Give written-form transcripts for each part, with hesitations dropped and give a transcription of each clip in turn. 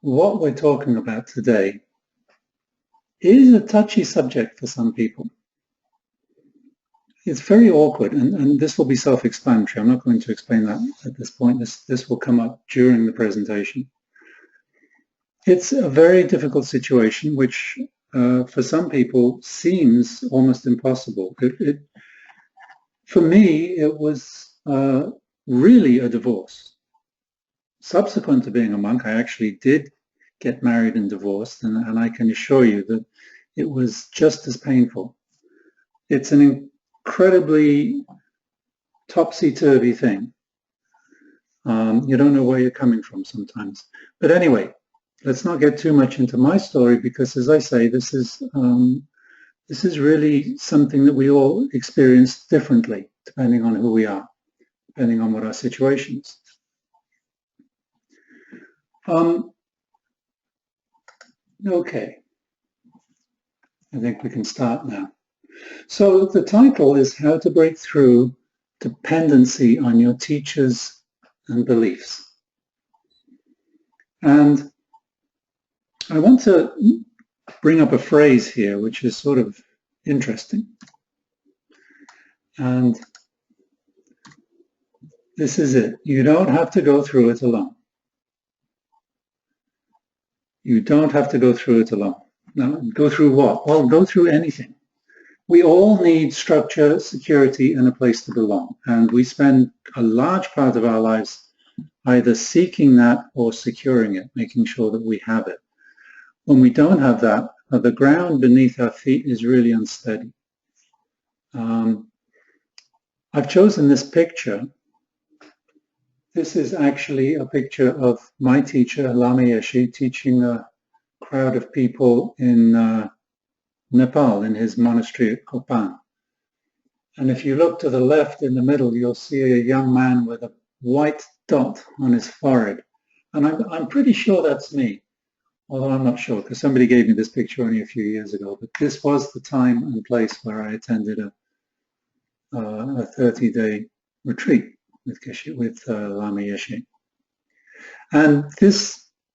what we're talking about today is a touchy subject for some people. It's very awkward, and this will be self-explanatory. I'm not going to explain that at this point. This will come up during the presentation. It's a very difficult situation, which for some people seems almost impossible. For me, it was really a divorce. Subsequent to being a monk, I actually did get married and divorced, and I can assure you that it was just as painful. It's an incredibly topsy-turvy thing. You don't know where you're coming from sometimes. But anyway, let's not get too much into my story because, as I say, this is really something that we all experience differently, depending on who we are, depending on what our situation is. Okay, I think we can start now. So the title is How to Break Through Dependency on Your Teachers and Beliefs. And I want to bring up a phrase here which is sort of interesting. And this is it. You don't have to go through it alone. You don't have to go through it alone. Now, go through what? Well, go through anything. We all need structure, security, and a place to belong. And we spend a large part of our lives either seeking that or securing it, making sure that we have it. When we don't have that, the ground beneath our feet is really unsteady. I've chosen this picture. This is actually a picture of my teacher, Lama Yeshe, teaching a crowd of people in Nepal, in his monastery at Kopan. And if you look to the left in the middle, you'll see a young man with a white dot on his forehead. And I'm pretty sure that's me, although I'm not sure because somebody gave me this picture only a few years ago. But this was the time and place where I attended a 30-day retreat with Lama Yeshe. And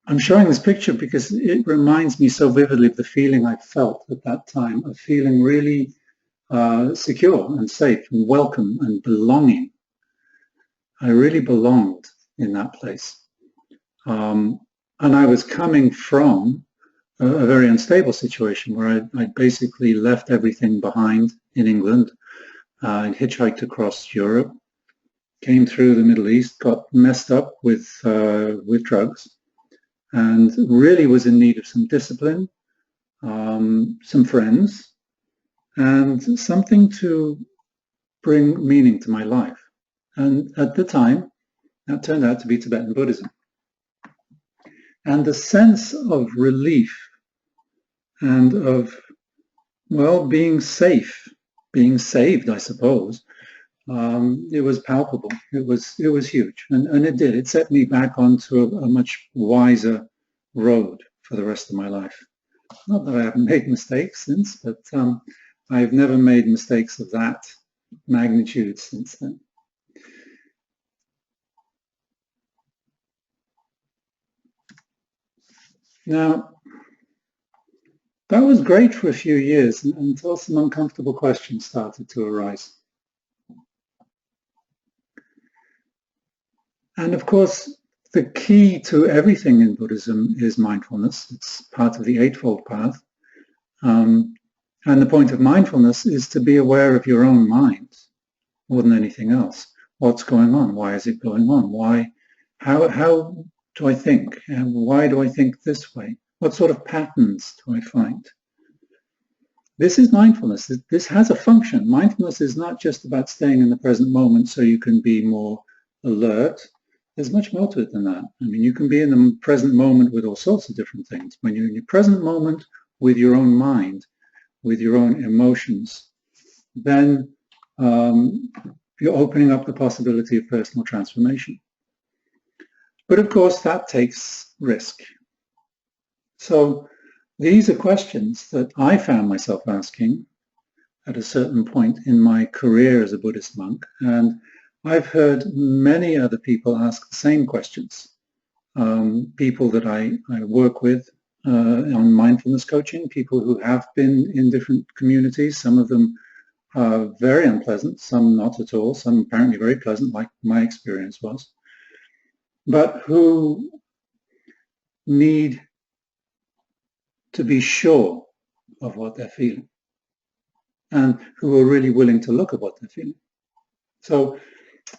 I'm showing this picture because it reminds me so vividly of the feeling I felt at that time, of feeling really secure and safe and welcome and belonging. I really belonged in that place. And I was coming from a very unstable situation where I basically left everything behind in England. I hitchhiked across Europe, came through the Middle East, got messed up with drugs, and really was in need of some discipline, some friends, and something to bring meaning to my life. And at the time, that turned out to be Tibetan Buddhism. And the sense of relief and of, well, being safe, being saved, I suppose, it was palpable. It was huge, and it did. It set me back onto a much wiser road for the rest of my life. Not that I haven't made mistakes since, but I've never made mistakes of that magnitude since then. Now, that was great for a few years until some uncomfortable questions started to arise. And of course, the key to everything in Buddhism is mindfulness. It's part of the Eightfold Path. And the point of mindfulness is to be aware of your own mind more than anything else. What's going on? Why is it going on? Why? How do I think? And why do I think this way? What sort of patterns do I find? This is mindfulness. This has a function. Mindfulness is not just about staying in the present moment so you can be more alert. There's much more to it than that. I mean, you can be in the present moment with all sorts of different things. When you're in your present moment with your own mind, with your own emotions, then you're opening up the possibility of personal transformation. But of course, that takes risk. So these are questions that I found myself asking at a certain point in my career as a Buddhist monk, and I've heard many other people ask the same questions people that I work with on mindfulness coaching, people who have been in different communities. Some of them are very unpleasant, some not at all, some apparently very pleasant, like my experience was, but who need to be sure of what they're feeling and who are really willing to look at what they're feeling. So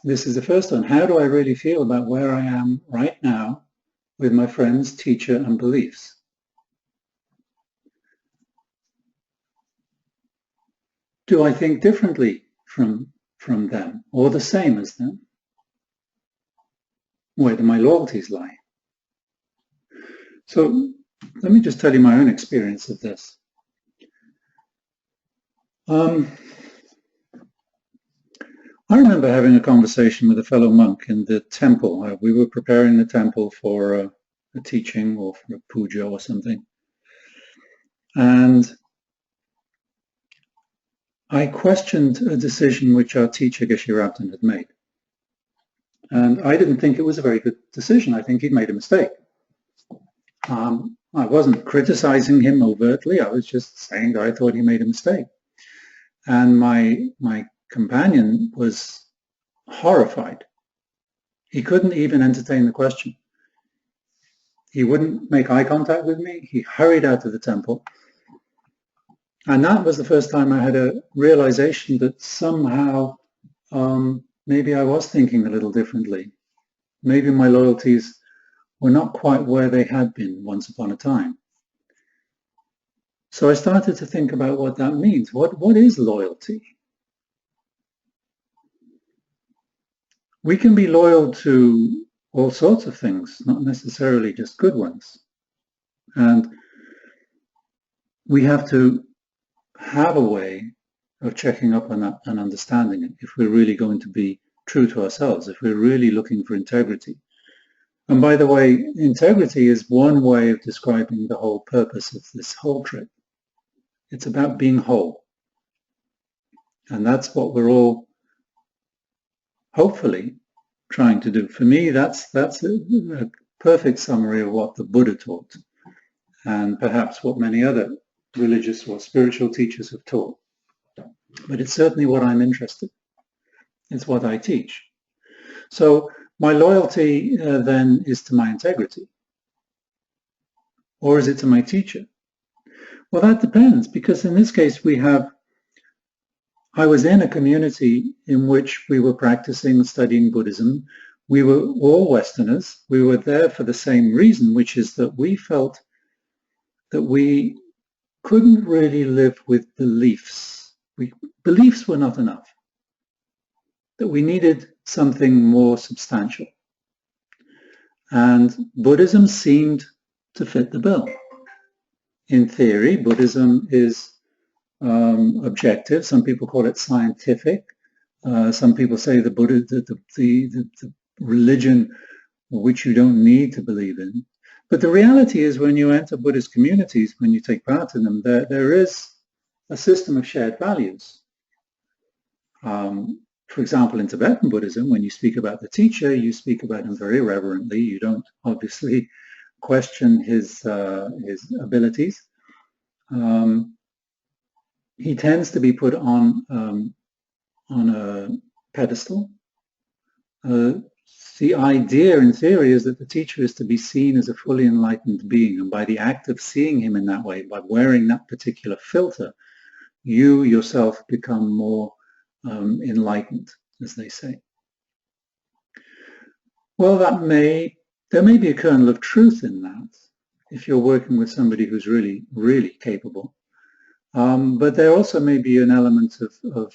this is the first one. How do I really feel about where I am right now with my friends, teacher, and beliefs? Do I think differently from them or the same as them? Where do my loyalties lie? So let me just tell you my own experience of this. I remember having a conversation with a fellow monk in the temple. We were preparing the temple for a teaching or for a puja or something. And I questioned a decision which our teacher, Geshe Rabten, had made. And I didn't think it was a very good decision. I think he'd made a mistake. I wasn't criticizing him overtly. I was just saying that I thought he made a mistake. And my companion was horrified. He couldn't even entertain the question. He wouldn't make eye contact with me. He hurried out of the temple. And that was the first time I had a realization that somehow maybe I was thinking a little differently. Maybe my loyalties were not quite where they had been once upon a time. So I started to think about what that means. What is loyalty? We can be loyal to all sorts of things, not necessarily just good ones. And we have to have a way of checking up on that and understanding it if we're really going to be true to ourselves, if we're really looking for integrity. And by the way, integrity is one way of describing the whole purpose of this whole trip. It's about being whole. And that's what we're all hopefully trying to do. For me, that's a perfect summary of what the Buddha taught, and perhaps what many other religious or spiritual teachers have taught. But it's certainly what I'm interested in. It's what I teach. So my loyalty then is to my integrity. Or is it to my teacher? Well, that depends, because in this case I was in a community in which we were practicing and studying Buddhism. We were all Westerners. We were there for the same reason, which is that we felt that we couldn't really live with beliefs. Beliefs were not enough, that we needed something more substantial. And Buddhism seemed to fit the bill. In theory, Buddhism is objective. Some people call it scientific. Some people say the Buddha, the religion which you don't need to believe in. But the reality is, when you enter Buddhist communities, when you take part in them, there is a system of shared values. For example, in Tibetan Buddhism, when you speak about the teacher, you speak about him very reverently. You don't obviously question his abilities. He tends to be put on a pedestal. The idea in theory is that the teacher is to be seen as a fully enlightened being, and by the act of seeing him in that way, by wearing that particular filter, you yourself become more enlightened, as they say. Well, there may be a kernel of truth in that if you're working with somebody who's really, really capable. But there also may be an element of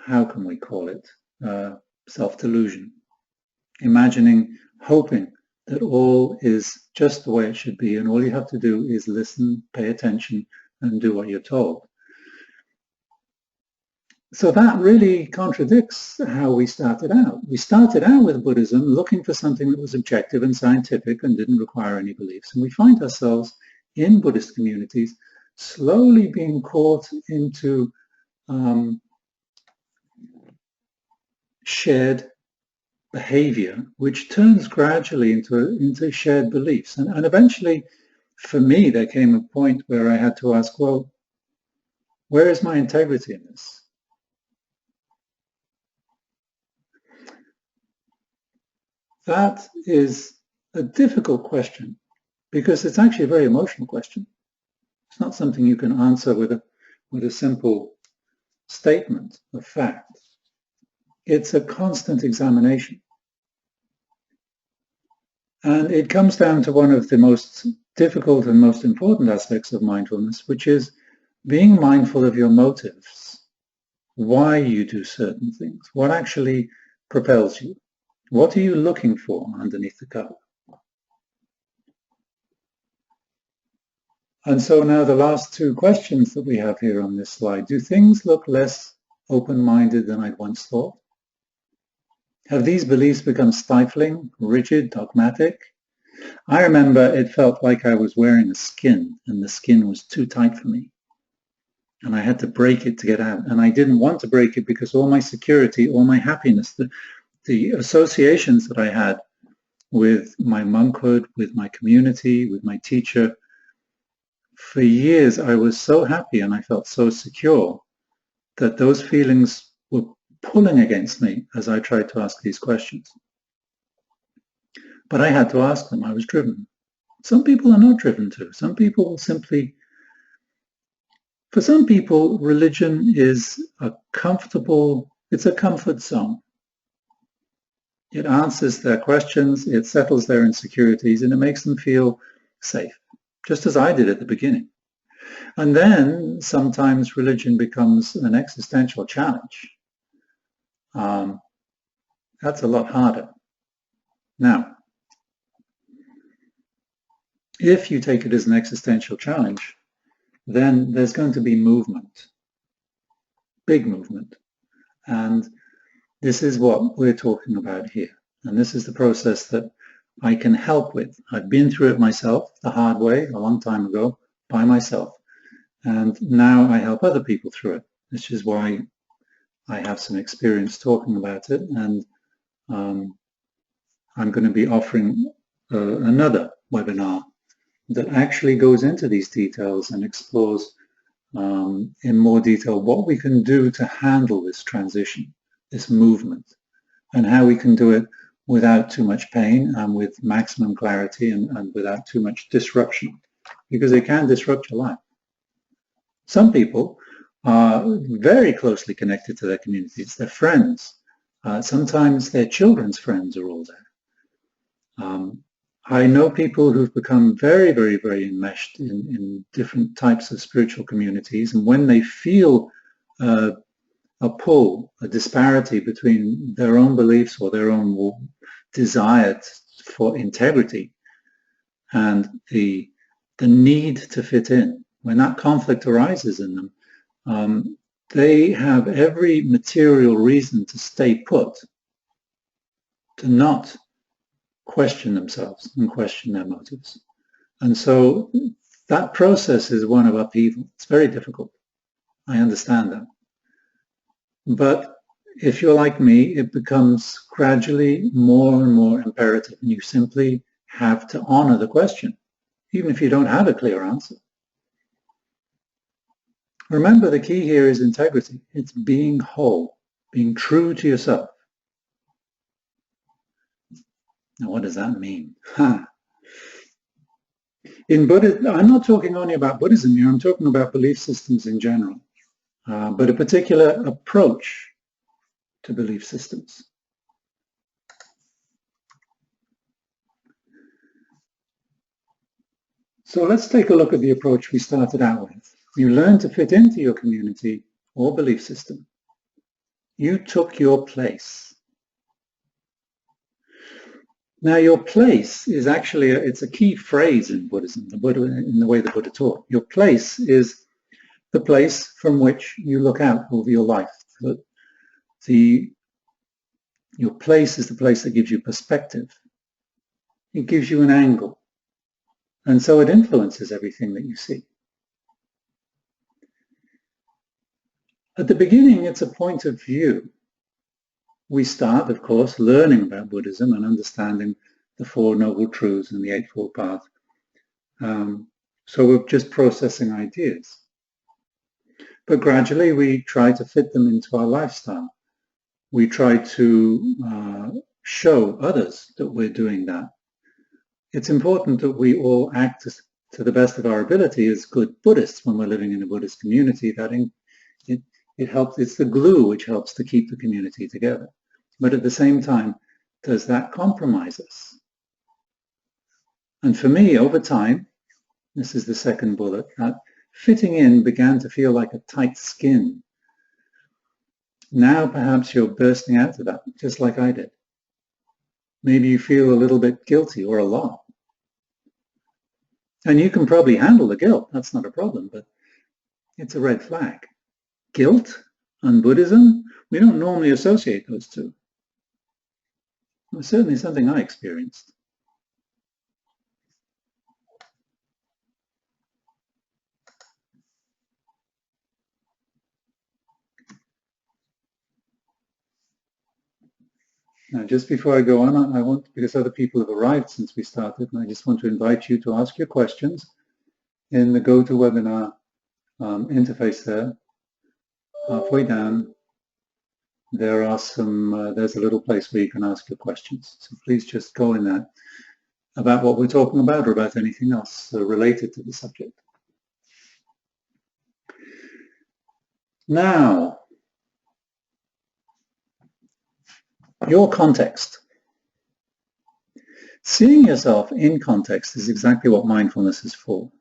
how can we call it, self-delusion, imagining, hoping that all is just the way it should be, and all you have to do is listen, pay attention, and do what you're told. So that really contradicts how we started out. We started out with Buddhism looking for something that was objective and scientific and didn't require any beliefs. And we find ourselves in Buddhist communities slowly being caught into shared behavior, which turns gradually into shared beliefs. And eventually, for me, there came a point where I had to ask, well, where is my integrity in this? That is a difficult question because it's actually a very emotional question. It's not something you can answer with a simple statement of fact. It's a constant examination. And it comes down to one of the most difficult and most important aspects of mindfulness, which is being mindful of your motives, why you do certain things, what actually propels you. What are you looking for underneath the cover? And so now the last two questions that we have here on this slide. Do things look less open-minded than I'd once thought? Have these beliefs become stifling, rigid, dogmatic? I remember it felt like I was wearing a skin and the skin was too tight for me. And I had to break it to get out. And I didn't want to break it because all my security, all my happiness, the associations that I had with my monkhood, with my community, with my teacher, for years I was so happy and I felt so secure that those feelings were pulling against me as I tried to ask these questions. But I had to ask them. I was driven. Some people are not driven to. Some people will simply, for some people, religion is it's a comfort zone. It answers their questions, it settles their insecurities, and it makes them feel safe, just as I did at the beginning. And then sometimes religion becomes an existential challenge. That's a lot harder. Now, if you take it as an existential challenge, then there's going to be movement, big movement. And this is what we're talking about here. And this is the process that I can help with. I've been through it myself the hard way a long time ago by myself. And now I help other people through it, which is why I have some experience talking about it. And I'm going to be offering another webinar that actually goes into these details and explores in more detail what we can do to handle this transition, this movement, and how we can do it without too much pain and with maximum clarity and without too much disruption, because it can disrupt your life. Some people are very closely connected to their communities, their friends. Sometimes their children's friends are all there. I know people who've become very, very, very enmeshed in different types of spiritual communities, and when they feel a pull, a disparity between their own beliefs or their own desire for integrity and the need to fit in, when that conflict arises in them, they have every material reason to stay put, to not question themselves and question their motives. And so that process is one of upheaval. It's very difficult. I understand that. But if you're like me, it becomes gradually more and more imperative, and you simply have to honor the question, even if you don't have a clear answer. Remember, the key here is integrity. It's being whole, being true to yourself. Now, what does that mean? In Buddhism, I'm not talking only about Buddhism here, I'm talking about belief systems in general, but a particular approach to belief systems. So let's take a look at the approach we started out with. You learn to fit into your community or belief system. You took your place. Now, your place is actually, it's a key phrase in Buddhism, in the way the Buddha taught. Your place is the place from which you look out over your life. Your place is the place that gives you perspective. It gives you an angle. And so it influences everything that you see. At the beginning, it's a point of view. We start, of course, learning about Buddhism and understanding the Four Noble Truths and the Eightfold Path. So we're just processing ideas. But gradually we try to fit them into our lifestyle. We try to show others that we're doing that. It's important that we all act to the best of our ability as good Buddhists when we're living in a Buddhist community. That it helps. It's the glue which helps to keep the community together. But at the same time, does that compromise us? And for me, over time, this is the second bullet, that fitting in began to feel like a tight skin. Now perhaps you're bursting out of that, just like I did. Maybe you feel a little bit guilty or a lot. And you can probably handle the guilt, that's not a problem, but it's a red flag. Guilt and Buddhism, we don't normally associate those two. It was certainly something I experienced. Now, just before I go on, I want, because other people have arrived since we started, and I just want to invite you to ask your questions in the GoToWebinar interface there. Halfway down, there's a little place where you can ask your questions. So please just go in that about what we're talking about or about anything else related to the subject. Now, your context. Seeing yourself in context is exactly what mindfulness is for.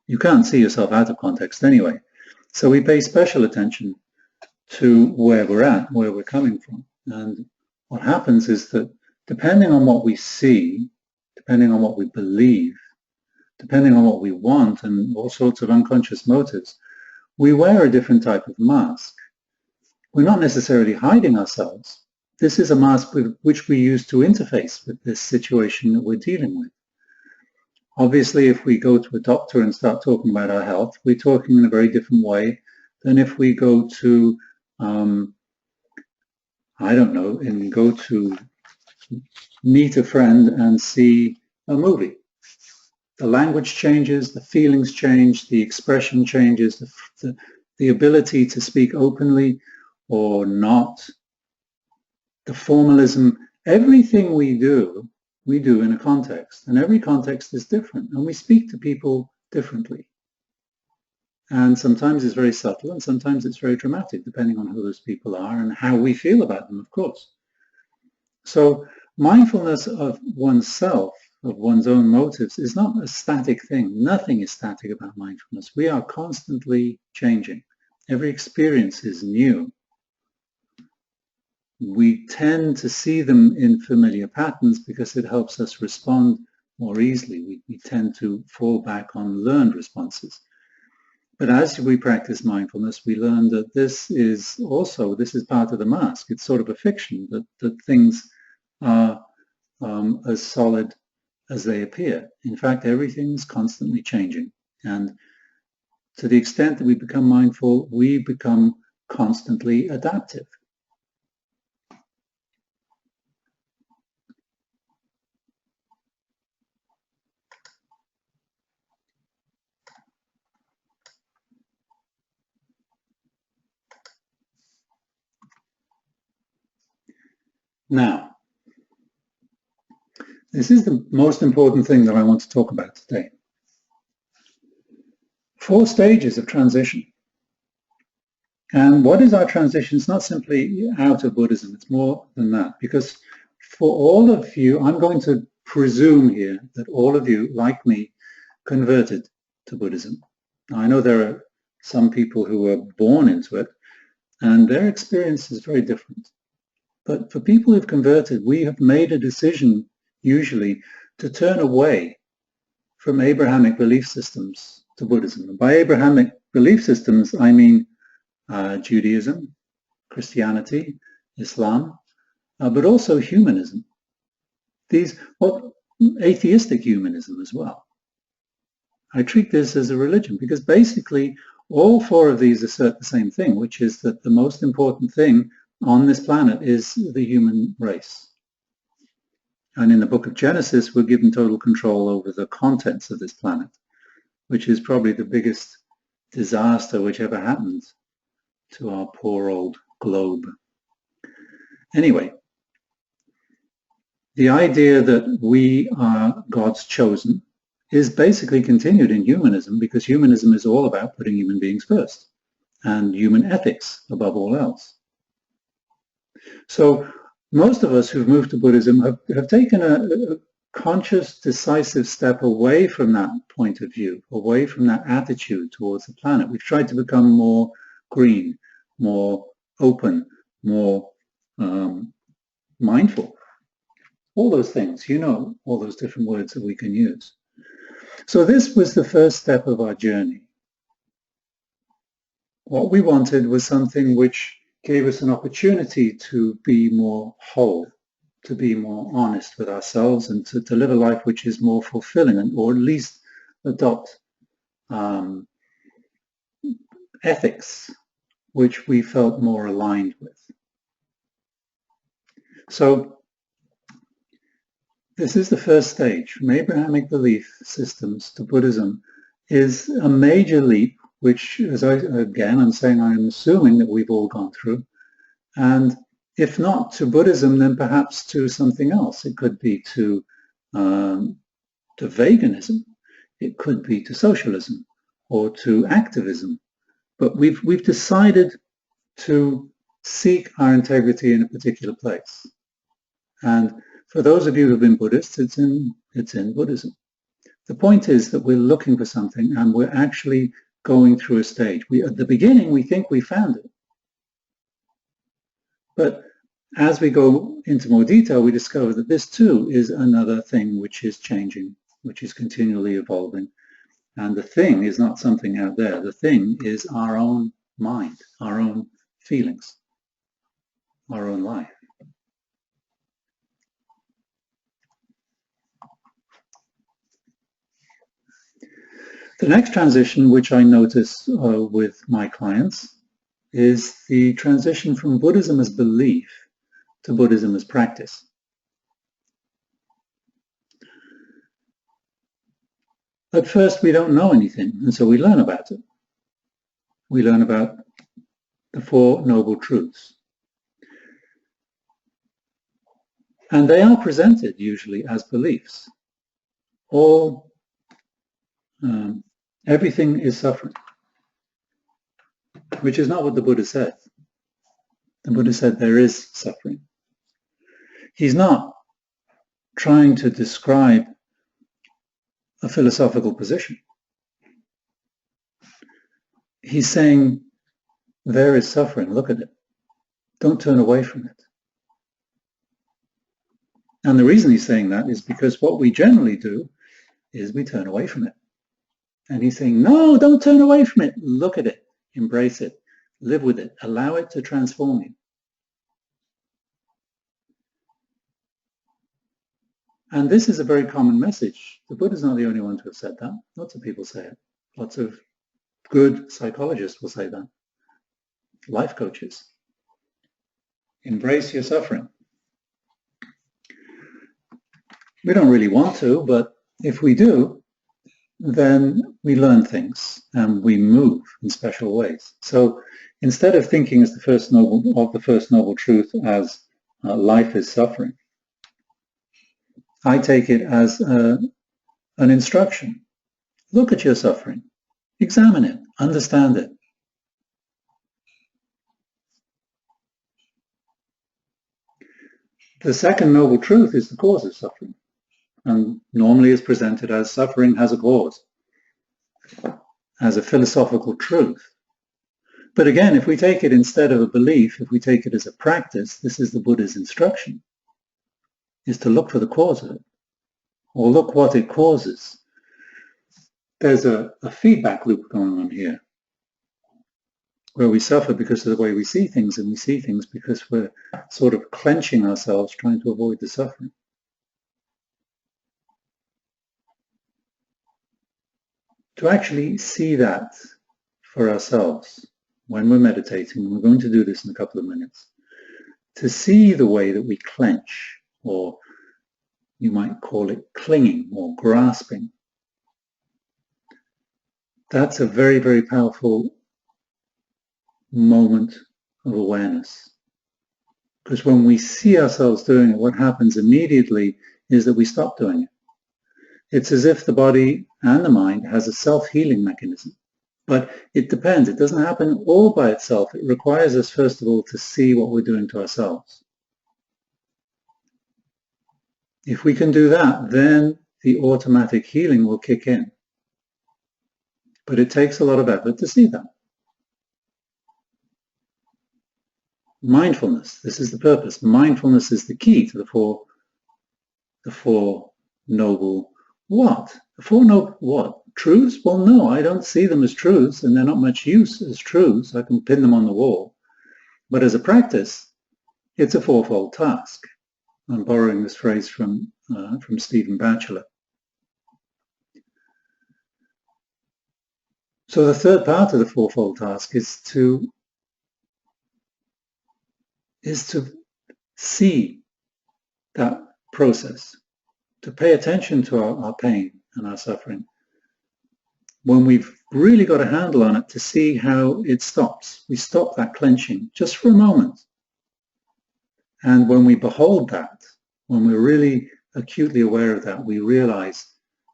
You can't see yourself out of context anyway. So we pay special attention to where we're at, where we're coming from. And what happens is that depending on what we see, depending on what we believe, depending on what we want and all sorts of unconscious motives, we wear a different type of mask. We're not necessarily hiding ourselves. This is a mask with which we use to interface with this situation that we're dealing with. Obviously, if we go to a doctor and start talking about our health, we're talking in a very different way than if we go to, I don't know, and go to meet a friend and see a movie. The language changes, the feelings change, the expression changes, the ability to speak openly or not, the formalism, everything we do in a context, and every context is different, and we speak to people differently. And sometimes it's very subtle, and sometimes it's very dramatic, depending on who those people are and how we feel about them, of course. So mindfulness of oneself, of one's own motives, is not a static thing. Nothing is static about mindfulness. We are constantly changing. Every experience is new. We tend to see them in familiar patterns because it helps us respond more easily. We tend to fall back on learned responses. But as we practice mindfulness, we learn that this is part of the mask. It's sort of a fiction, that things are as solid as they appear. In fact, everything's constantly changing. And to the extent that we become mindful, we become constantly adaptive. Now, this is the most important thing that I want to talk about today. 4 stages of transition. And what is our transition? It's not simply out of Buddhism, it's more than that. Because for all of you, I'm going to presume here that all of you, like me, converted to Buddhism. Now, I know there are some people who were born into it, and their experience is very different. But for people who've converted, we have made a decision, usually, to turn away from Abrahamic belief systems to Buddhism. And by Abrahamic belief systems, I mean Judaism, Christianity, Islam, but also humanism. Atheistic humanism as well. I treat this as a religion because basically all 4 of these assert the same thing, which is that the most important thing on this planet is the human race. And in the book of Genesis, we're given total control over the contents of this planet, which is probably the biggest disaster which ever happened to our poor old globe. Anyway, the idea that we are God's chosen is basically continued in humanism, because humanism is all about putting human beings first and human ethics above all else. So most of us who've moved to Buddhism have taken a conscious, decisive step away from that point of view, away from that attitude towards the planet. We've tried to become more green, more open, more mindful. All those things, all those different words that we can use. So this was the first step of our journey. What we wanted was something which gave us an opportunity to be more whole, to be more honest with ourselves, and to live a life which is more fulfilling, or at least adopt ethics which we felt more aligned with. So this is the first stage. From Abrahamic belief systems to Buddhism is a major leap, which, I'm saying I'm assuming that we've all gone through. And if not to Buddhism, then perhaps to something else. It could be to veganism. It could be to socialism or to activism. But we've decided to seek our integrity in a particular place. And for those of you who've been Buddhists, it's in Buddhism. The point is that we're looking for something, and we're actually going through a stage. At the beginning, we think we found it. But as we go into more detail, we discover that this too is another thing which is changing, which is continually evolving. And the thing is not something out there. The thing is our own mind, our own feelings, our own life. The next transition, which I notice with my clients, is the transition from Buddhism as belief to Buddhism as practice. At first, we don't know anything, and so we learn about it. We learn about the Four Noble Truths. And they are presented usually as beliefs. Everything is suffering, which is not what the Buddha said. The Buddha said there is suffering. He's not trying to describe a philosophical position. He's saying there is suffering, look at it. Don't turn away from it. And the reason he's saying that is because what we generally do is we turn away from it. And he's saying, no, don't turn away from it. Look at it, embrace it, live with it, allow it to transform you. And this is a very common message. The Buddha's not the only one to have said that. Lots of people say it. Lots of good psychologists will say that. Life coaches. Embrace your suffering. We don't really want to, but if we do, then we learn things and we move in special ways. So instead of thinking as the first noble truth as life is suffering, I take it as an instruction. Look at your suffering, examine it, understand it. The second noble truth is the cause of suffering, and normally is presented as suffering has a cause, as a philosophical truth. But again, if we take it instead of a belief, if we take it as a practice, this is the Buddha's instruction, is to look for the cause of it, or look what it causes. There's a feedback loop going on here, where we suffer because of the way we see things, and we see things because we're sort of clenching ourselves, trying to avoid the suffering. To actually see that for ourselves when we're meditating, and we're going to do this in a couple of minutes, to see the way that we clench, or you might call it clinging or grasping. That's a very, very powerful moment of awareness. Because when we see ourselves doing it, what happens immediately is that we stop doing it. It's as if the body and the mind has a self-healing mechanism. But it depends. It doesn't happen all by itself. It requires us, first of all, to see what we're doing to ourselves. If we can do that, then the automatic healing will kick in. But it takes a lot of effort to see that. Mindfulness, this is the purpose. Mindfulness is the key to the four noble what? The four noble what? Truths? Well, no, I don't see them as truths, and they're not much use as truths. I can pin them on the wall. But as a practice, it's a fourfold task. I'm borrowing this phrase from Stephen Batchelor. So the third part of the fourfold task is to see that process, to pay attention to our pain and our suffering. When we've really got a handle on it, to see how it stops. We stop that clenching just for a moment. And when we behold that, when we're really acutely aware of that, we realize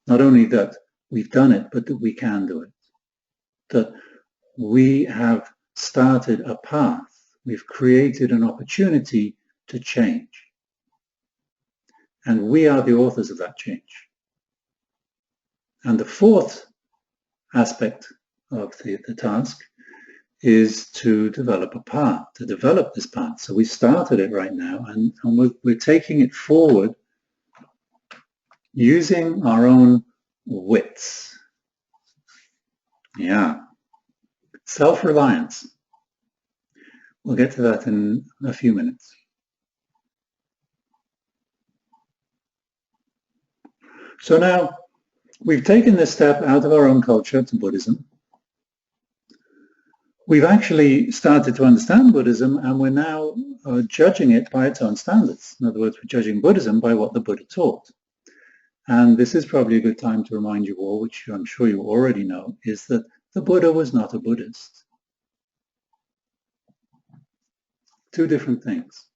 not only that we've done it, but that we can do it. That we have started a path. We've created an opportunity to change. And we are the authors of that change. And the fourth aspect of the task is to develop a path, to develop this path. So we started it right now, and we're taking it forward using our own wits. Yeah. Self-reliance. We'll get to that in a few minutes. So now we've taken this step out of our own culture to Buddhism. We've actually started to understand Buddhism, and we're now judging it by its own standards. In other words, we're judging Buddhism by what the Buddha taught. And this is probably a good time to remind you all, which I'm sure you already know, is that the Buddha was not a Buddhist. Two different things.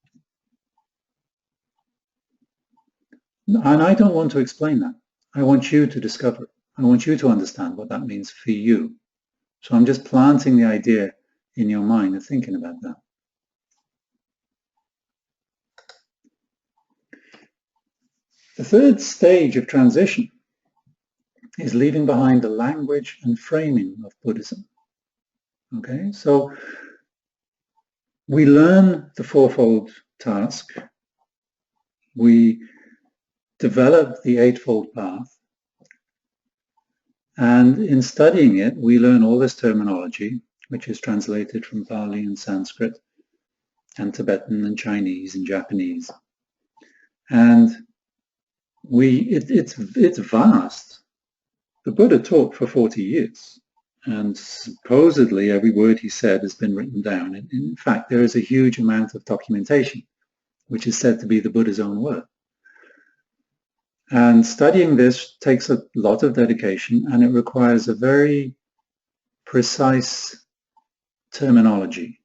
And I don't want to explain that. I want you to discover it. I want you to understand what that means for you. So I'm just planting the idea in your mind and thinking about that. The third stage of transition is leaving behind the language and framing of Buddhism. Okay, so we learn the fourfold task. We develop the eightfold path. And in studying it, we learn all this terminology, which is translated from Pali and Sanskrit and Tibetan and Chinese and Japanese. And it's vast. The Buddha taught for 40 years, and supposedly every word he said has been written down. And in fact, there is a huge amount of documentation, which is said to be the Buddha's own word. And studying this takes a lot of dedication, and it requires a very precise terminology.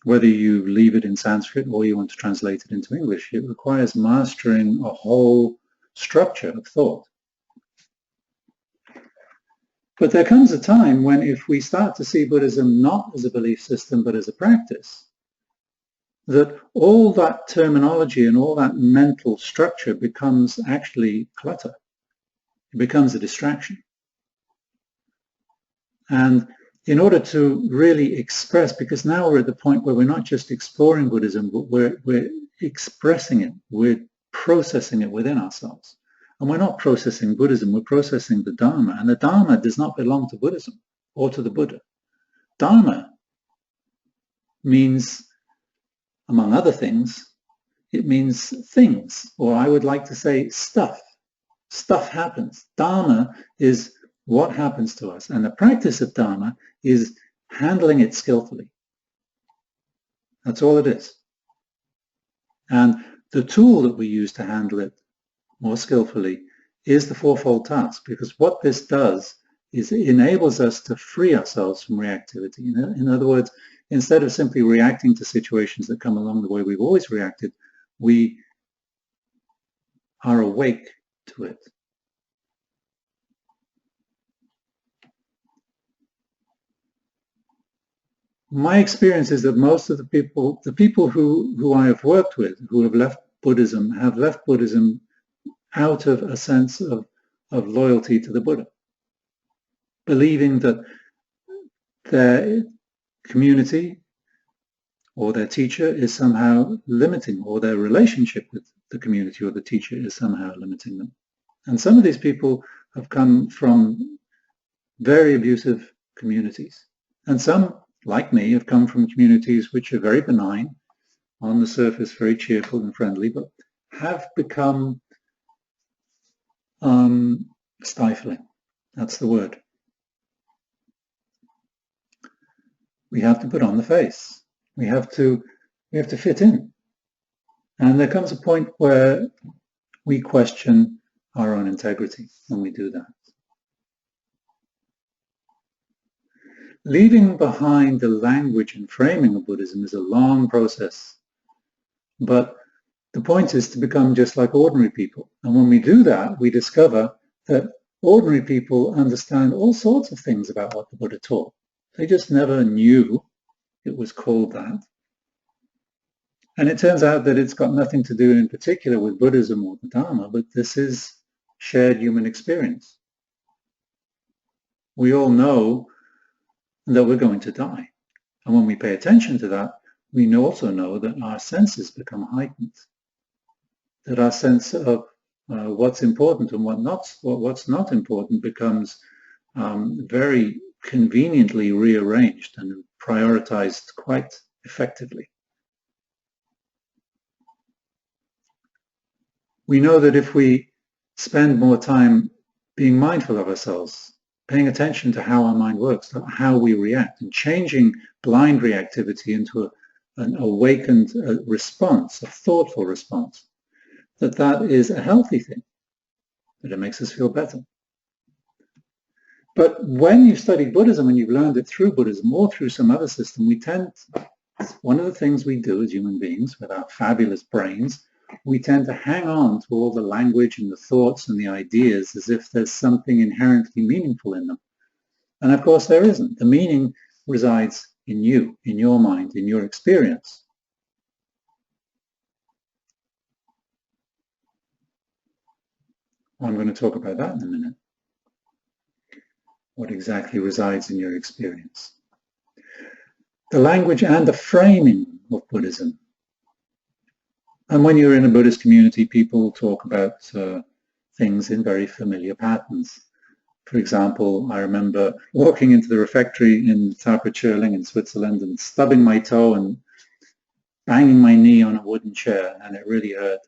Whether you leave it in Sanskrit or you want to translate it into English, it requires mastering a whole structure of thought. But there comes a time when, if we start to see Buddhism not as a belief system but as a practice, that all that terminology and all that mental structure becomes actually clutter. It becomes a distraction. And in order to really express, because now we're at the point where we're not just exploring Buddhism, but we're expressing it, we're processing it within ourselves. And we're not processing Buddhism, we're processing the Dharma. And the Dharma does not belong to Buddhism or to the Buddha. Dharma means, among other things, it means things, or I would like to say stuff. Stuff happens. Dharma is what happens to us. And the practice of Dharma is handling it skillfully. That's all it is. And the tool that we use to handle it more skillfully is the fourfold task, because what this does is it enables us to free ourselves from reactivity. In other words, instead of simply reacting to situations that come along the way we've always reacted, we are awake to it. My experience is that most of the people who I have worked with who have left Buddhism out of a sense of loyalty to the Buddha, believing that their community or their teacher is somehow limiting, or their relationship with the community or the teacher is somehow limiting them. And some of these people have come from very abusive communities. And some, like me, have come from communities which are very benign, on the surface very cheerful and friendly, but have become stifling. That's the word. We have to put on the face. We have to fit in. And there comes a point where we question our own integrity when we do that. Leaving behind the language and framing of Buddhism is a long process. But the point is to become just like ordinary people. And when we do that, we discover that ordinary people understand all sorts of things about what the Buddha taught. They just never knew it was called that. And it turns out that it's got nothing to do in particular with Buddhism or the Dharma, but this is shared human experience. We all know that we're going to die. And when we pay attention to that, we also know that our senses become heightened, that our sense of what's important and what's not important becomes very conveniently rearranged and prioritized quite effectively. We know that if we spend more time being mindful of ourselves, paying attention to how our mind works, how we react, and changing blind reactivity into an awakened response, a thoughtful response, that is a healthy thing, that it makes us feel better. But when you've studied Buddhism and you've learned it through Buddhism or through some other system, one of the things we do as human beings with our fabulous brains, we tend to hang on to all the language and the thoughts and the ideas as if there's something inherently meaningful in them. And of course there isn't. The meaning resides in you, in your mind, in your experience. I'm going to talk about that in a minute. What exactly resides in your experience? The language and the framing of Buddhism. And when you're in a Buddhist community, people talk about things in very familiar patterns. For example, I remember walking into the refectory in Taperchurling in Switzerland and stubbing my toe and banging my knee on a wooden chair, and it really hurt.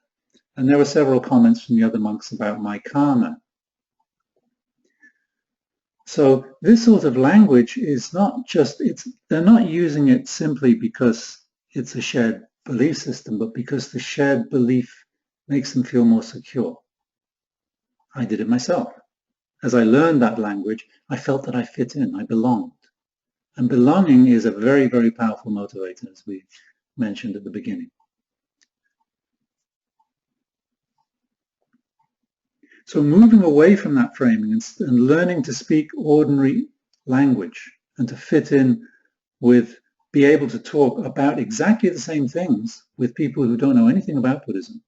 And there were several comments from the other monks about my karma. So this sort of language is not just, they're not using it simply because it's a shared belief system, but because the shared belief makes them feel more secure. I did it myself. As I learned that language, I felt that I fit in, I belonged. And belonging is a very, very powerful motivator, as we mentioned at the beginning. So moving away from that framing and learning to speak ordinary language and to fit in with, be able to talk about exactly the same things with people who don't know anything about Buddhism,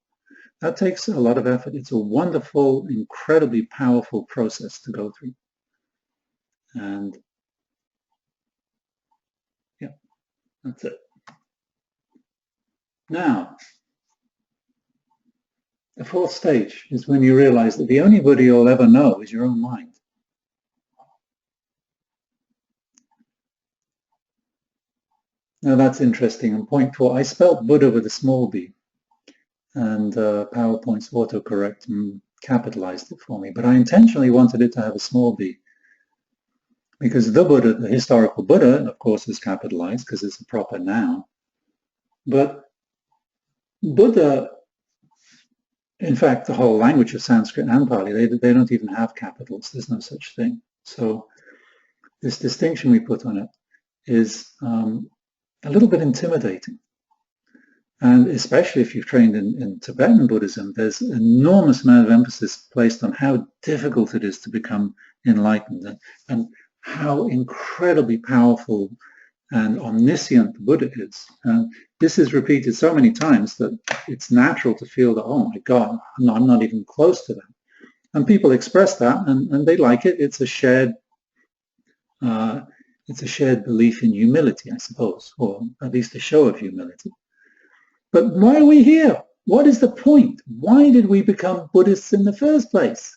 that takes a lot of effort. It's a wonderful, incredibly powerful process to go through. And yeah, that's it. Now, the fourth stage is when you realize that the only Buddha you'll ever know is your own mind. Now that's interesting. On point 4, I spelt Buddha with a small b, and PowerPoint's autocorrect and capitalized it for me. But I intentionally wanted it to have a small b, because the Buddha, the historical Buddha, of course, is capitalized because it's a proper noun. But Buddha, in fact, the whole language of Sanskrit and Pali, they don't even have capitals. There's no such thing. So this distinction we put on it is a little bit intimidating. And especially if you've trained in Tibetan Buddhism, there's an enormous amount of emphasis placed on how difficult it is to become enlightened and how incredibly powerful and omniscient the Buddha is. And this is repeated so many times that it's natural to feel that, oh my God, I'm not even close to that. And people express that, and they like it. It's a shared belief in humility, I suppose, or at least a show of humility. But why are we here? What is the point? Why did we become Buddhists in the first place?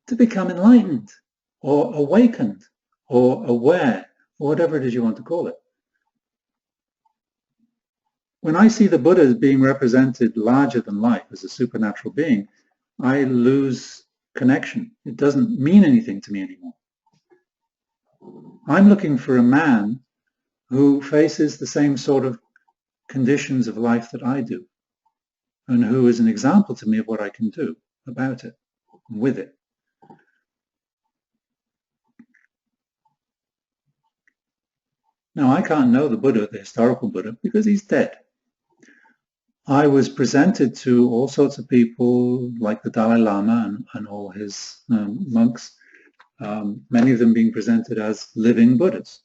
To become enlightened or awakened or aware, or whatever it is you want to call it. When I see the Buddha as being represented larger than life as a supernatural being, I lose connection. It doesn't mean anything to me anymore. I'm looking for a man who faces the same sort of conditions of life that I do, and who is an example to me of what I can do about it, and with it. Now, I can't know the Buddha, the historical Buddha, because he's dead. I was presented to all sorts of people, like the Dalai Lama and all his monks, many of them being presented as living Buddhas.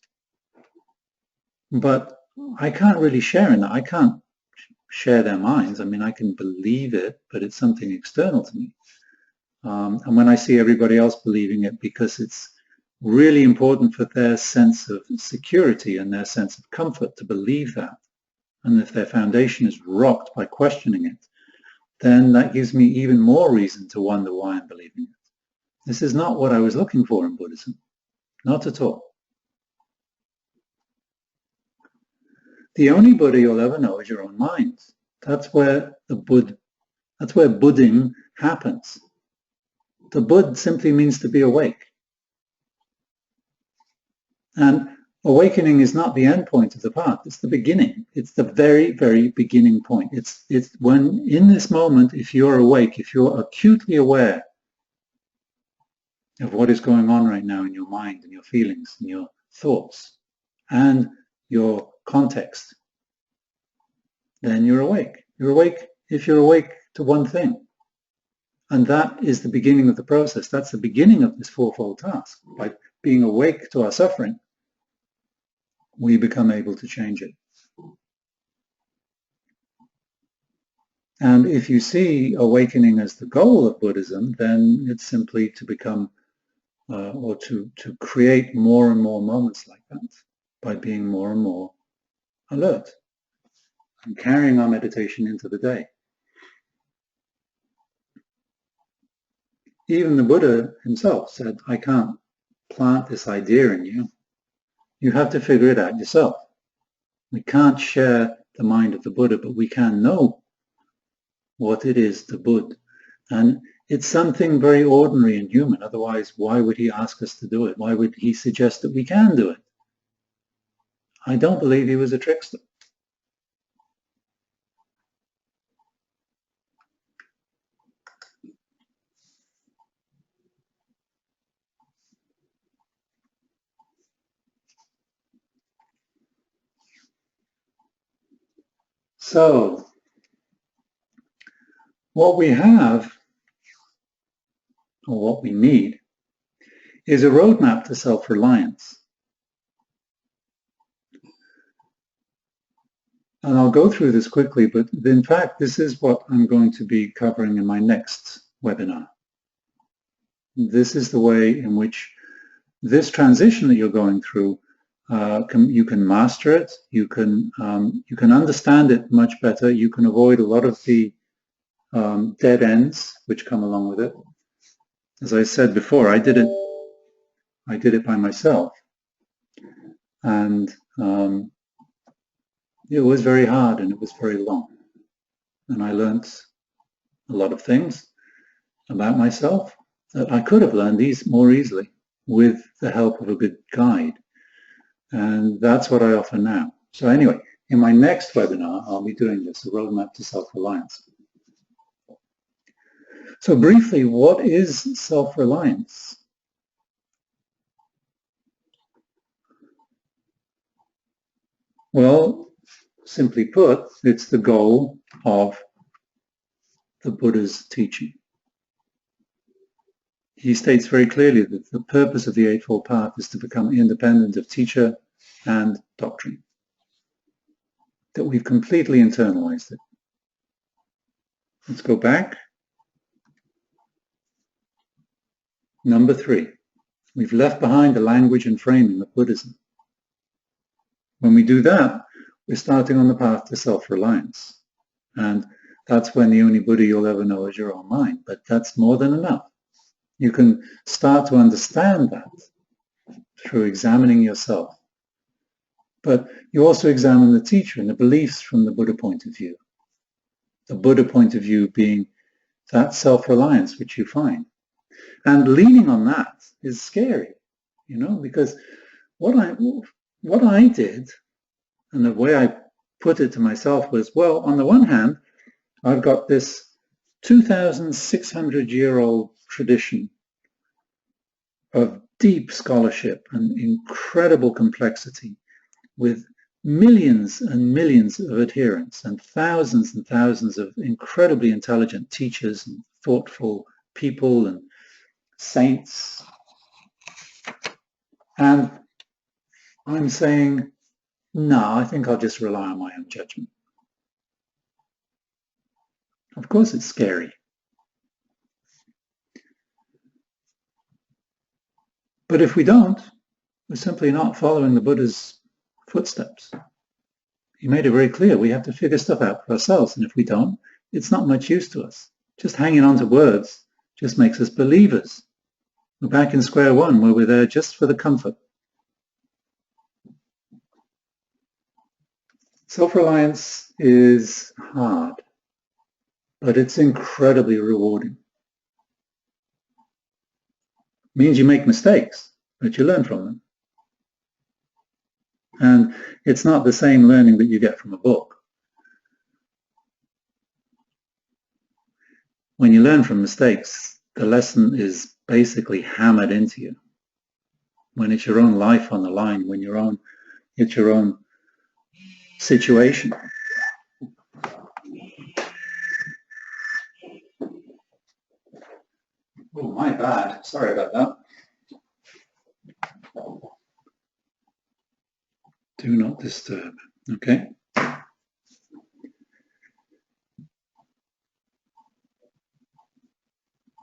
But I can't really share in that. I can't share their minds. I mean, I can believe it, but it's something external to me. And when I see everybody else believing it because it's really important for their sense of security and their sense of comfort to believe that, and if their foundation is rocked by questioning it, then that gives me even more reason to wonder why I'm believing it. This is not what I was looking for in Buddhism. Not at all. The only Buddha you'll ever know is your own mind. That's where Buddhing happens. The Bud simply means to be awake. And awakening is not the end point of the path. It's the beginning. It's the very, very beginning point. It's when in this moment, if you're awake, if you're acutely aware of what is going on right now in your mind and your feelings and your thoughts and your context, then you're awake. You're awake if you're awake to one thing. And that is the beginning of the process. That's the beginning of this fourfold task. By being awake to our suffering, we become able to change it. And if you see awakening as the goal of Buddhism, then it's simply to become or to create more and more moments like that by being more and more alert and carrying our meditation into the day. Even the Buddha himself said, I can't plant this idea in you. You have to figure it out yourself. We can't share the mind of the Buddha, but we can know what it is to Buddha. And it's something very ordinary and human. Otherwise, why would he ask us to do it? Why would he suggest that we can do it? I don't believe he was a trickster. So, what we have, or what we need, is a roadmap to self-reliance. And I'll go through this quickly, but in fact, this is what I'm going to be covering in my next webinar. This is the way in which this transition that you're going through, you can master it, you can understand it much better, you can avoid a lot of the dead ends which come along with it. As I said before, I did it by myself, and it was very hard and it was very long, and I learned a lot of things about myself that I could have learned more easily with the help of a good guide, and that's what I offer now. So anyway, In my next webinar, I'll be doing this, a roadmap to self-reliance. So briefly, what is self-reliance? Well, simply put, it's the goal of the Buddha's teaching. He states very clearly that the purpose of the Eightfold Path is to become independent of teacher and doctrine, that we've completely internalized it. Let's go back. Number 3, we've left behind the language and framing of Buddhism. When we do that, we're starting on the path to self-reliance. And that's when the only Buddha you'll ever know is your own mind. But that's more than enough. You can start to understand that through examining yourself. But you also examine the teacher and the beliefs from the Buddha point of view. The Buddha point of view being that self-reliance which you find. And leaning on that is scary, because what I did, and the way I put it to myself was, well, on the one hand, I've got this 2,600-year-old tradition of deep scholarship and incredible complexity with millions and millions of adherents and thousands of incredibly intelligent teachers and thoughtful people and saints. And I'm saying, no, I think I'll just rely on my own judgment. Of course it's scary. But if we don't, we're simply not following the Buddha's footsteps. He made it very clear we have to figure stuff out for ourselves, and if we don't, it's not much use to us. Just hanging on to words just makes us believers. We're back in square one, where we're there just for the comfort. Self-reliance is hard, but it's incredibly rewarding. It means you make mistakes, but you learn from them. And it's not the same learning that you get from a book. When you learn from mistakes, the lesson is basically hammered into you. When it's your own life on the line, when it's your own situation. Oh, my bad. Sorry about that. Do not disturb. Okay.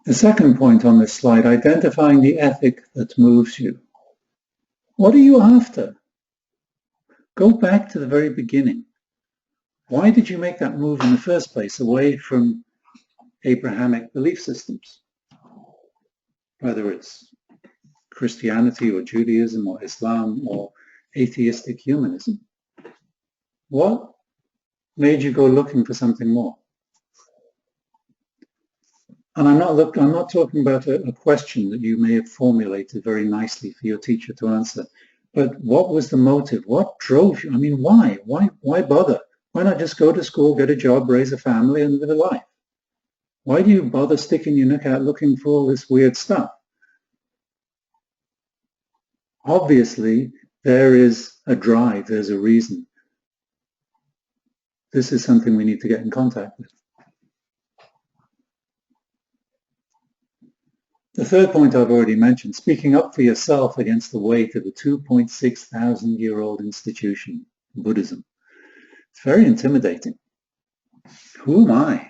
The second point on this slide, identifying the ethic that moves you. What are you after? Go back to the very beginning. Why did you make that move in the first place away from Abrahamic belief systems? Whether it's Christianity or Judaism or Islam or atheistic humanism. What made you go looking for something more? And I'm not talking about a question that you may have formulated very nicely for your teacher to answer. But what was the motive? What drove you? I mean, why? Why bother? Why not just go to school, get a job, raise a family, and live a life? Why do you bother sticking your neck out looking for all this weird stuff? Obviously, there is a drive, there's a reason. This is something we need to get in contact with. The third point I've already mentioned, speaking up for yourself against the weight of a 2,600-year-old institution, Buddhism. It's very intimidating. Who am I?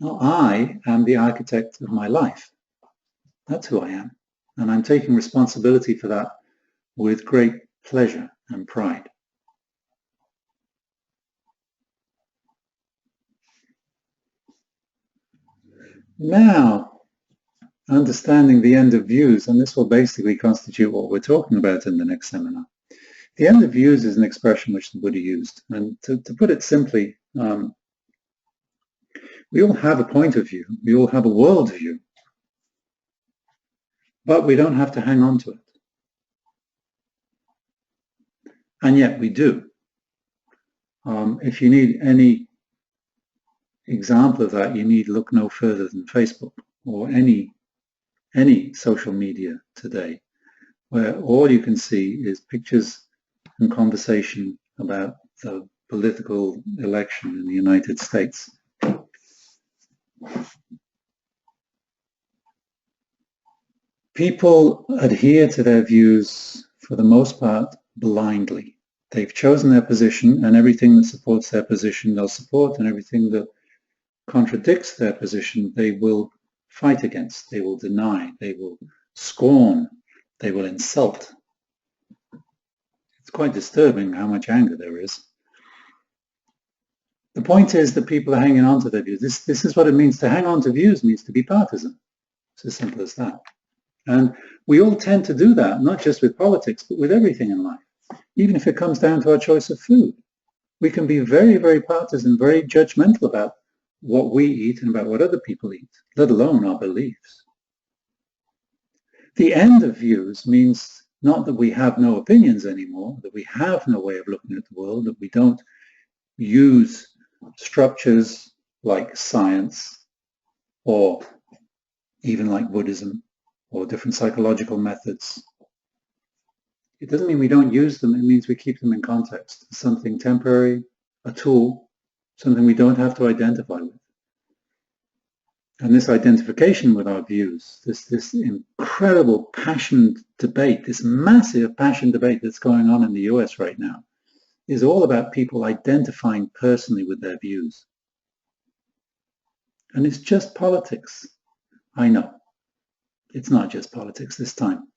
Well, I am the architect of my life. That's who I am. And I'm taking responsibility for that with great pleasure and pride. Now, understanding the end of views, and this will basically constitute what we're talking about in the next seminar. The end of views is an expression which the Buddha used. And to put it simply, we all have a point of view. We all have a world view. But we don't have to hang on to it. And yet we do. If you need any example of that, you need look no further than Facebook or any social media today, where all you can see is pictures and conversation about the political election in the United States. People adhere to their views for the most part blindly. They've chosen their position, and everything that supports their position they'll support, and everything that contradicts their position they will fight against, they will deny, they will scorn, they will insult. It's quite disturbing how much anger there is. The point is that people are hanging on to their views. This is what it means to hang on to views, means to be partisan. It's as simple as that. And we all tend to do that, not just with politics, but with everything in life. Even if it comes down to our choice of food, we can be very, very partisan, very judgmental about what we eat and about what other people eat, let alone our beliefs. The end of views means not that we have no opinions anymore, that we have no way of looking at the world, that we don't use structures like science or even like Buddhism or different psychological methods. It doesn't mean we don't use them, it means we keep them in context. Something temporary, a tool, something we don't have to identify with. And this identification with our views, this incredible passionate debate, this massive passion debate that's going on in the US right now, is all about people identifying personally with their views. And it's just politics. I know. It's not just politics this time.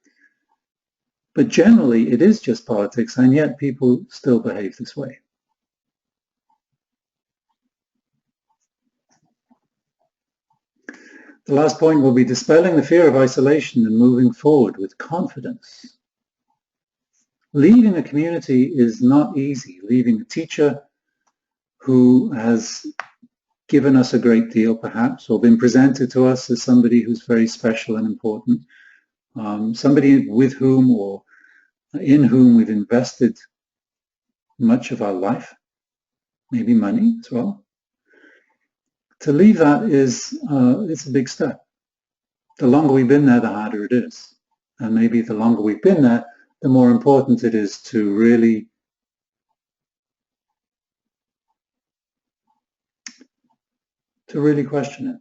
But generally, it is just politics, and yet people still behave this way. The last point will be dispelling the fear of isolation and moving forward with confidence. Leaving a community is not easy. Leaving a teacher who has given us a great deal, perhaps, or been presented to us as somebody who's very special and important, somebody with whom or in whom we've invested much of our life, maybe money as well. To leave that it's a big step. The longer we've been there, the harder it is. And maybe the longer we've been there, the more important it is to really question it.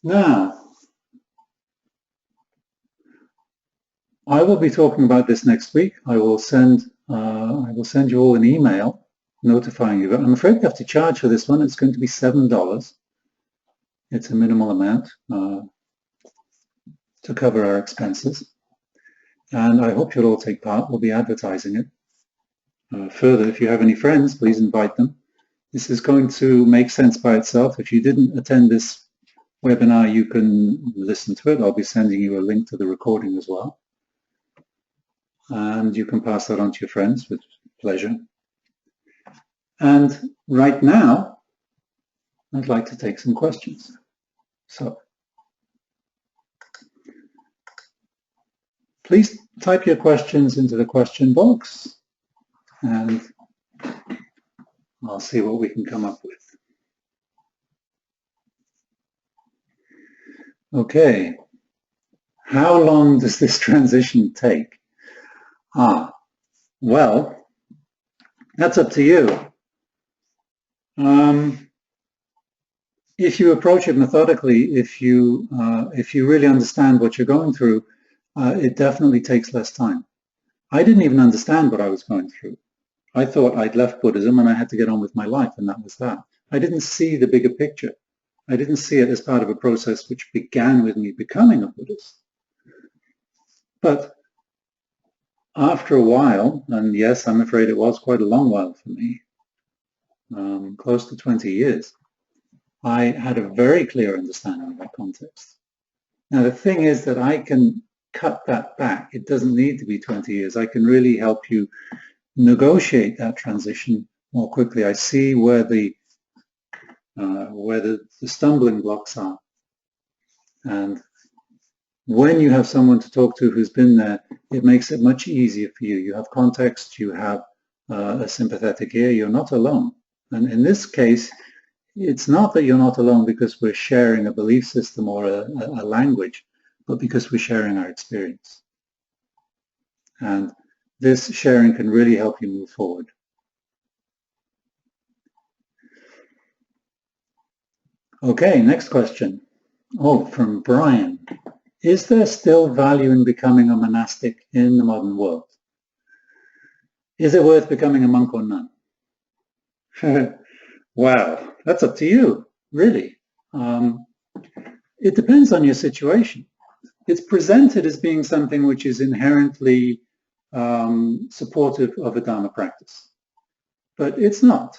Now, I will be talking about this next week. I will send you all an email notifying you. But I'm afraid we have to charge for this one. It's going to be $7. It's a minimal amount to cover our expenses. And I hope you'll all take part. We'll be advertising it. Further, if you have any friends, please invite them. This is going to make sense by itself. If you didn't attend this webinar, you can listen to it. I'll be sending you a link to the recording as well. And you can pass that on to your friends with pleasure. And right now, I'd like to take some questions. So please type your questions into the question box, and I'll see what we can come up with. Okay, how long does this transition take? Well, that's up to you. If you approach it methodically, if you really understand what you're going through, it definitely takes less time. I didn't even understand what I was going through. I thought I'd left Buddhism and I had to get on with my life, and that was that. I didn't see the bigger picture. I didn't see it as part of a process which began with me becoming a Buddhist. But after a while, and yes, I'm afraid it was quite a long while for me, close to 20 years, I had a very clear understanding of that context. Now, the thing is that I can cut that back. It doesn't need to be 20 years. I can really help you negotiate that transition more quickly. I see where the stumbling blocks are. And when you have someone to talk to who's been there, it makes it much easier for you. You have context, you have a sympathetic ear, you're not alone. And in this case, it's not that you're not alone because we're sharing a belief system or a language, but because we're sharing our experience. And this sharing can really help you move forward. Okay, next question. Oh, from Brian. Is there still value in becoming a monastic in the modern world? Is it worth becoming a monk or nun? Wow, that's up to you, really. It depends on your situation. It's presented as being something which is inherently supportive of a Dharma practice, but it's not.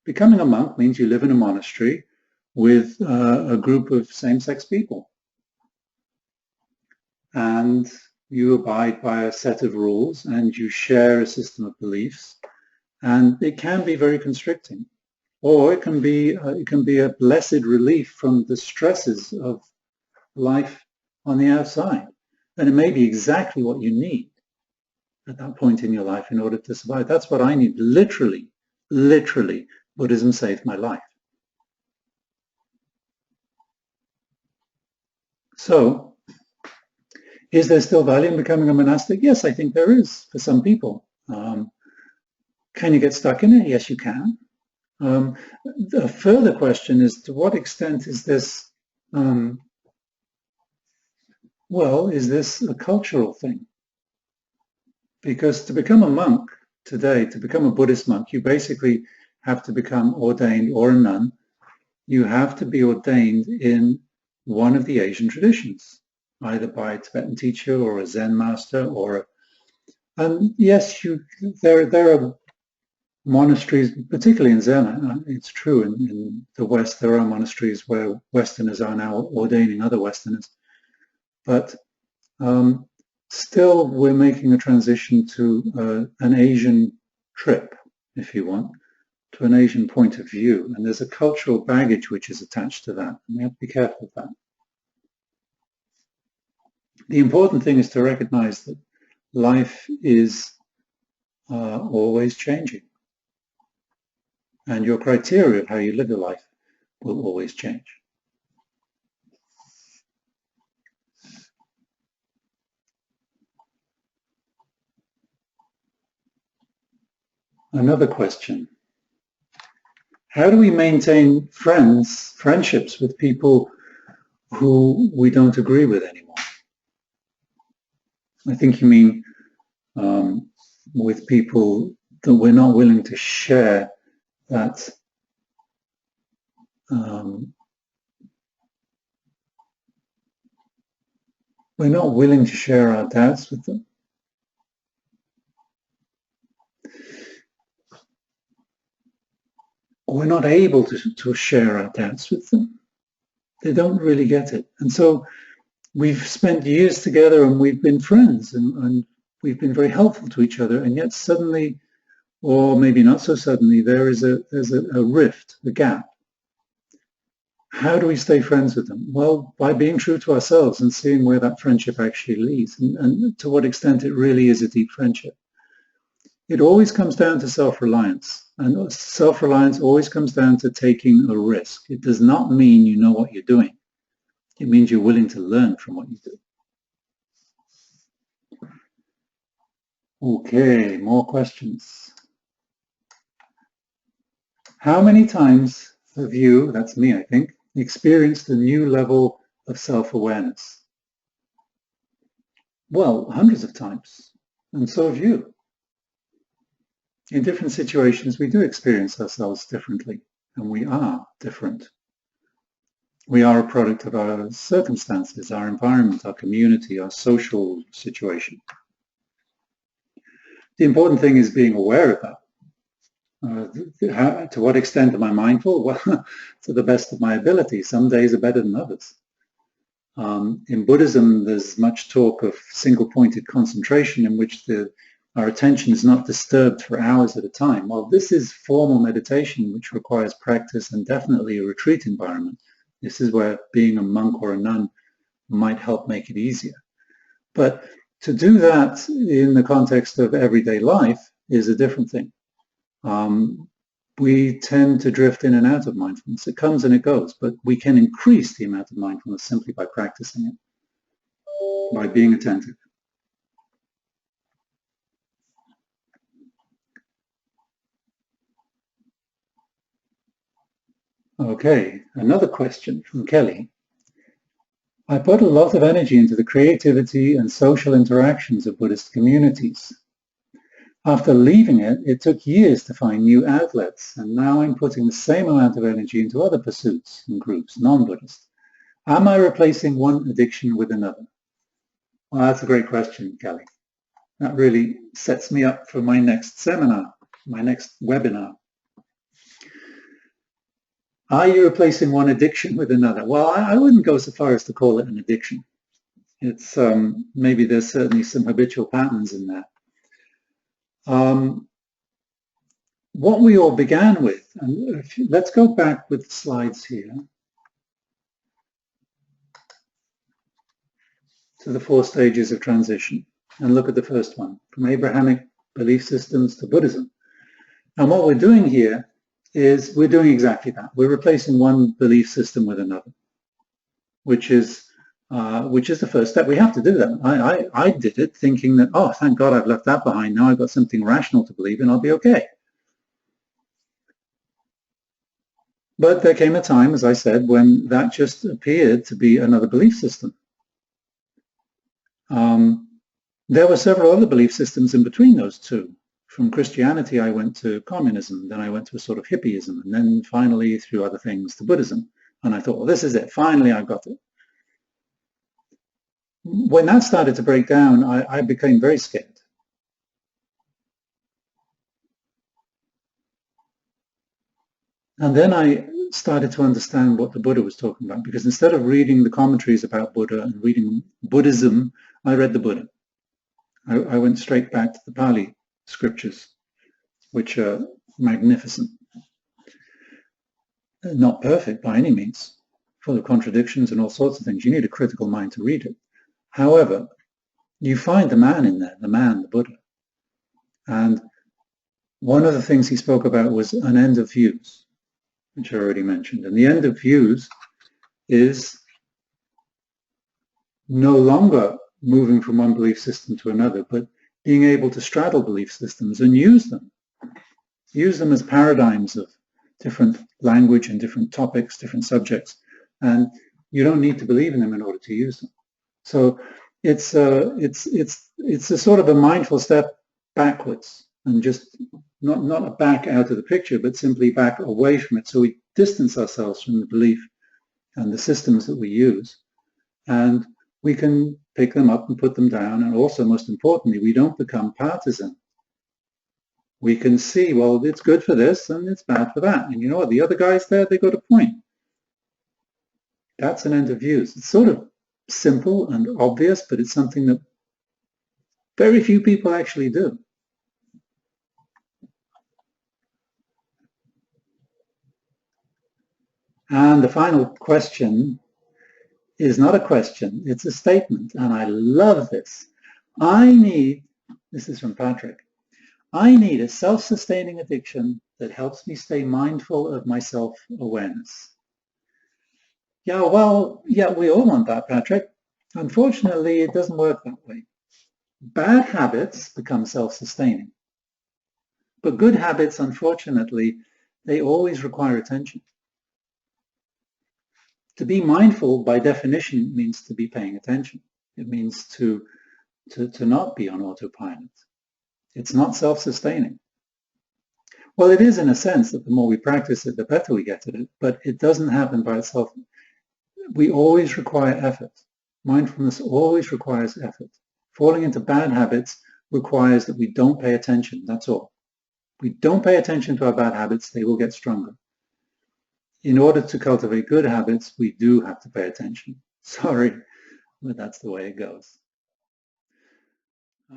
Becoming a monk means you live in a monastery with a group of same-sex people, and you abide by a set of rules and you share a system of beliefs, and it can be very constricting, or it can be a blessed relief from the stresses of life on the outside, and it may be exactly what you need at that point in your life in order to survive. That's what I need. Literally, Buddhism saved my life. So, is there still value in becoming a monastic? Yes, I think there is for some people. Can you get stuck in it? Yes, you can. The further question is, to what extent is this, is this a cultural thing? Because to become a monk today, to become a Buddhist monk, you basically have to become ordained or a nun. You have to be ordained in one of the Asian traditions, either by a Tibetan teacher or a Zen master, and yes, there are monasteries, particularly in Zen. It's true in the West, there are monasteries where Westerners are now ordaining other Westerners, but still we're making a transition to an Asian trip, if you want, to an Asian point of view, and there's a cultural baggage which is attached to that, and we have to be careful of that. The important thing is to recognize that life is always changing, and your criteria of how you live your life will always change. Another question. How do we maintain friendships with people who we don't agree with anymore? I think you mean with people that we're not willing to share that we're not willing to share our doubts with them. We're not able to share our doubts with them. They don't really get it. And so we've spent years together and we've been friends and we've been very helpful to each other, and yet suddenly, or maybe not so suddenly, there's a rift, a gap. How do we stay friends with them? Well, by being true to ourselves and seeing where that friendship actually leads, and to what extent it really is a deep friendship. It always comes down to self-reliance, and self-reliance always comes down to taking a risk. It does not mean you know what you're doing. It means you're willing to learn from what you do. Okay, more questions. How many times have you, that's me I think, experienced a new level of self-awareness? Well, hundreds of times, and so have you. In different situations, we do experience ourselves differently, and we are different. We are a product of our circumstances, our environment, our community, our social situation. The important thing is being aware of that. To what extent am I mindful? Well, to the best of my ability. Some days are better than others. In Buddhism, there's much talk of single-pointed concentration in which our attention is not disturbed for hours at a time. Well, this is formal meditation, which requires practice and definitely a retreat environment. This is where being a monk or a nun might help make it easier. But to do that in the context of everyday life is a different thing. We tend to drift in and out of mindfulness. It comes and it goes, but we can increase the amount of mindfulness simply by practicing it, by being attentive. Okay, another question from Kelly. I put a lot of energy into the creativity and social interactions of Buddhist communities. After leaving it, it took years to find new outlets, and now I'm putting the same amount of energy into other pursuits and groups, non-Buddhist. Am I replacing one addiction with another? Well, that's a great question, Kelly. That really sets me up for my next seminar, my next webinar. Are you replacing one addiction with another? Well, I wouldn't go so far as to call it an addiction. It's maybe there's certainly some habitual patterns in that. What we all began with, and let's go back with the slides here to the 4 stages of transition and look at the first one, from Abrahamic belief systems to Buddhism. And what we're doing here is we're doing exactly that. We're replacing one belief system with another, which is the first step. We have to do that. I did it thinking that, oh, thank God I've left that behind. Now I've got something rational to believe in, I'll be okay. But there came a time, as I said, when that just appeared to be another belief system. There were several other belief systems in between those two. From Christianity, I went to communism, then I went to a sort of hippieism, and then finally, through other things, to Buddhism. And I thought, well, this is it. Finally, I've got it. When that started to break down, I became very scared. And then I started to understand what the Buddha was talking about, because instead of reading the commentaries about Buddha and reading Buddhism, I read the Buddha. I went straight back to the Pali scriptures, which are magnificent. Not perfect by any means, full of contradictions and all sorts of things. You need a critical mind to read it. However, you find the man in there, the Buddha. And one of the things he spoke about was an end of views, which I already mentioned. And the end of views is no longer moving from one belief system to another, but being able to straddle belief systems and use them. Use them as paradigms of different language and different topics, different subjects. And you don't need to believe in them in order to use them. So it's a sort of a mindful step backwards, and just not a back out of the picture, but simply back away from it. So we distance ourselves from the belief and the systems that we use, and we can pick them up and put them down. And also, most importantly, we don't become partisan. We can see, well, it's good for this and it's bad for that. And you know what? The other guys there, they got a point. That's an end of views. It's sort of simple and obvious, but it's something that very few people actually do. And the final question is not a question, it's a statement. And I love this. This is from Patrick, I need a self-sustaining addiction that helps me stay mindful of my self-awareness. Yeah, well, yeah, we all want that, Patrick. Unfortunately, it doesn't work that way. Bad habits become self-sustaining. But good habits, unfortunately, they always require attention. To be mindful, by definition, means to be paying attention. It means to not be on autopilot. It's not self-sustaining. Well, it is in a sense that the more we practice it, the better we get at it, but it doesn't happen by itself. We always require effort. Mindfulness always requires effort. Falling into bad habits requires that we don't pay attention, that's all. We don't pay attention to our bad habits, they will get stronger. In order to cultivate good habits, we do have to pay attention. Sorry, but that's the way it goes.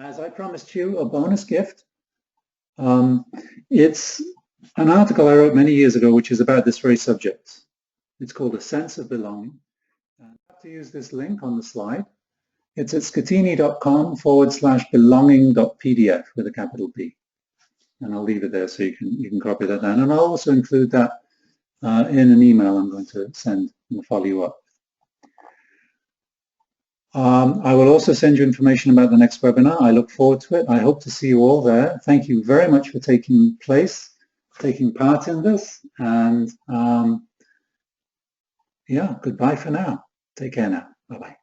As I promised you, a bonus gift. It's an article I wrote many years ago, which is about this very subject. It's called A Sense of Belonging. And I have to use this link on the slide. It's at scatini.com/belonging.pdf with a capital B. And I'll leave it there so you can copy that down. And I'll also include that in an email I'm going to send and follow you up. I will also send you information about the next webinar. I look forward to it. I hope to see you all there. Thank you very much for taking part in this. And yeah, goodbye for now. Take care now. Bye-bye.